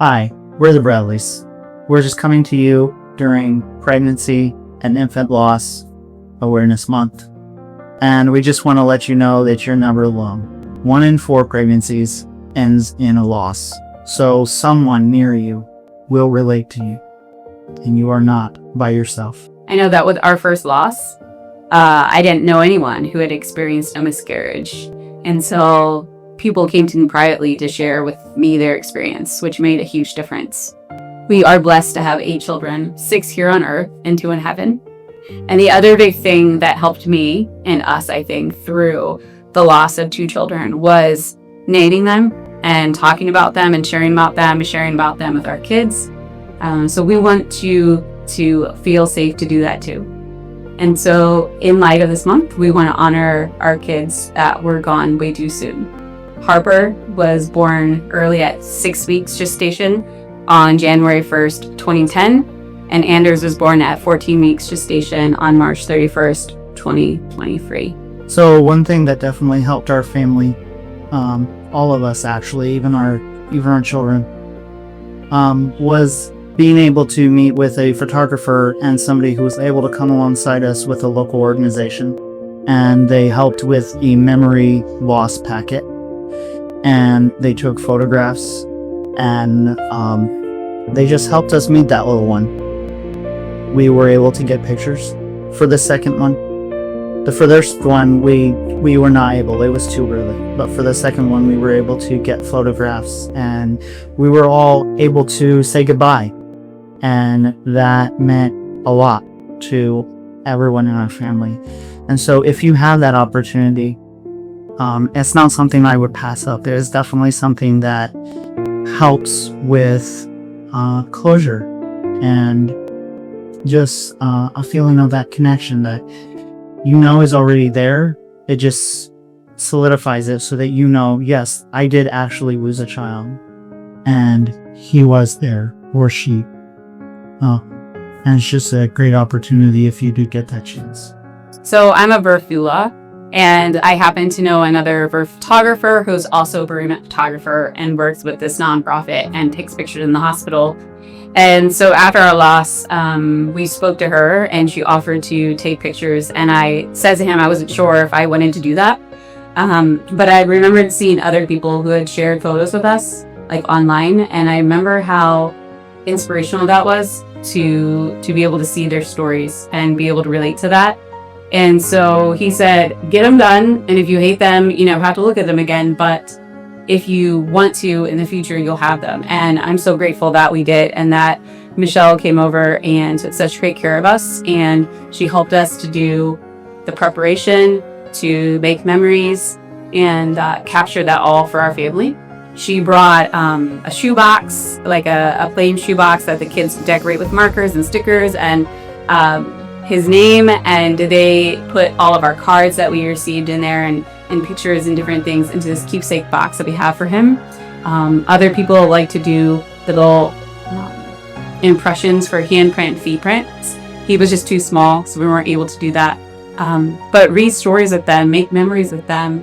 Hi, we're the Bradleys. We're just coming to you during Pregnancy and Infant Loss Awareness Month. And we just want to let you know that you're never alone. 1 in 4 pregnancies ends in a loss. So someone near you will relate to you. And you are not by yourself. I know that with our first loss, I didn't know anyone who had experienced a miscarriage. And so people came to me privately to share with me their experience, which made a huge difference. We are blessed to have 8 children, 6 here on earth and 2 in heaven. And the other big thing that helped me and us, I think, through the loss of 2 children was naming them and talking about them and sharing about them with our kids. So we want to feel safe to do that too. And so in light of this month, we want to honor our kids that were gone way too soon. Harper was born early at 6 weeks gestation on January 1st, 2010, and Anders was born at 14 weeks gestation on March 31st, 2023. So one thing that definitely helped our family, all of us actually, even our children, was being able to meet with a photographer and somebody who was able to come alongside us with a local organization. And they helped with a memory loss packet. And they took photographs, and they just helped us meet that little one. We were able to get pictures for the second one. The first one we were not able, it was too early. But for the second one, we were able to get photographs, and we were all able to say goodbye. And that meant a lot to everyone in our family. And so if you have that opportunity, it's not something I would pass up. There's definitely something that helps with closure and just a feeling of that connection that is already there. It just solidifies it so that yes, I did actually lose a child, and he was there, or she. And it's just a great opportunity if you do get that chance. So I'm a birth doula. And I happen to know another birth photographer who's also a bereavement photographer and works with this nonprofit and takes pictures in the hospital. And so after our loss, we spoke to her and she offered to take pictures. And I said to him, I wasn't sure if I wanted to do that. But I remembered seeing other people who had shared photos with us, like online. And I remember how inspirational that was to be able to see their stories and be able to relate to that. And so he said, get them done. And if you hate them, have to look at them again. But if you want to in the future, you'll have them. And I'm so grateful that we did. And that Michelle came over and took such great care of us. And she helped us to do the preparation, to make memories, and capture that all for our family. She brought a shoebox, like a plain shoebox that the kids decorate with markers and stickers and his name, and they put all of our cards that we received in there and pictures and different things into this keepsake box that we have for him. Other people like to do little impressions for handprint, feet prints. He was just too small, so we weren't able to do that. But read stories with them, make memories with them,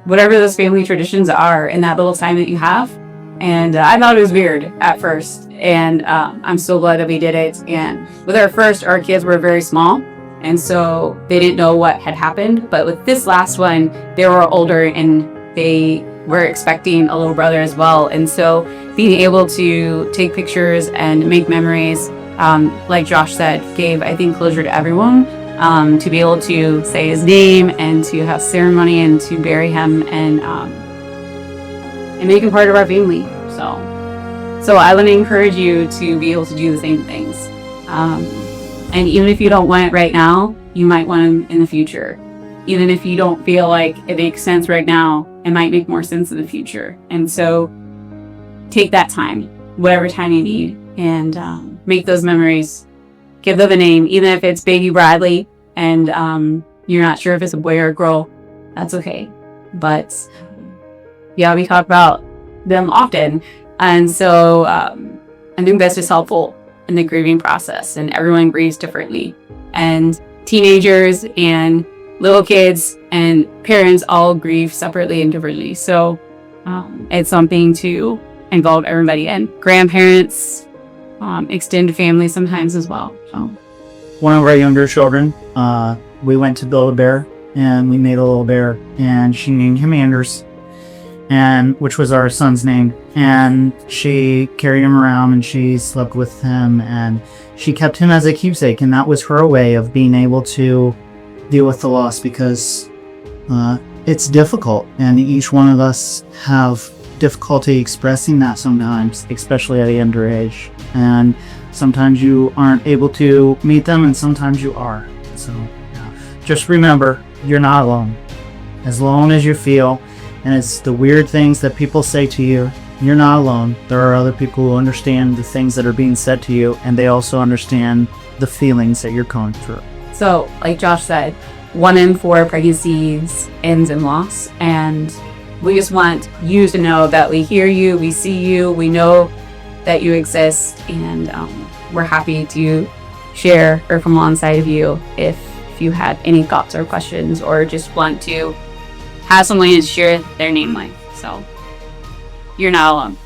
whatever those family traditions are in that little time that you have. And I thought it was weird at first. And I'm so glad that we did it. And with our first, our kids were very small. And so they didn't know what had happened. But with this last one, they were older and they were expecting a little brother as well. And so being able to take pictures and make memories, like Josh said, gave, I think, closure to everyone. To be able to say his name and to have ceremony and to bury him and make him part of our family. So I want to encourage you to be able to do the same things. And even if you don't want it right now, you might want them in the future. Even if you don't feel like it makes sense right now, it might make more sense in the future. And so take that time, whatever time you need, and make those memories. Give them a name, even if it's Baby Bradley and you're not sure if it's a boy or a girl, that's okay. But yeah, we talk about them often. And so I think that's just helpful in the grieving process, and everyone grieves differently. And teenagers and little kids and parents all grieve separately and differently. So it's something to involve everybody and grandparents, extended family sometimes as well. So one of our younger children, we went to build a bear, and we made a little bear, and she named him Anders, and which was our son's name. And she carried him around, and she slept with him, and she kept him as a keepsake. And that was her way of being able to deal with the loss, because it's difficult, and each one of us have difficulty expressing that sometimes, especially at a younger age. And sometimes you aren't able to meet them, and sometimes you are. So just remember, you're not alone. As long as you feel, and it's the weird things that people say to you, you're not alone. There are other people who understand the things that are being said to you, and they also understand the feelings that you're going through. So, like Josh said, 1 in 4 pregnancies ends in loss, and we just want you to know that we hear you, we see you, we know that you exist, and we're happy to share or come alongside of you if you had any thoughts or questions, or just want to have someone to share their name with. So you're not alone.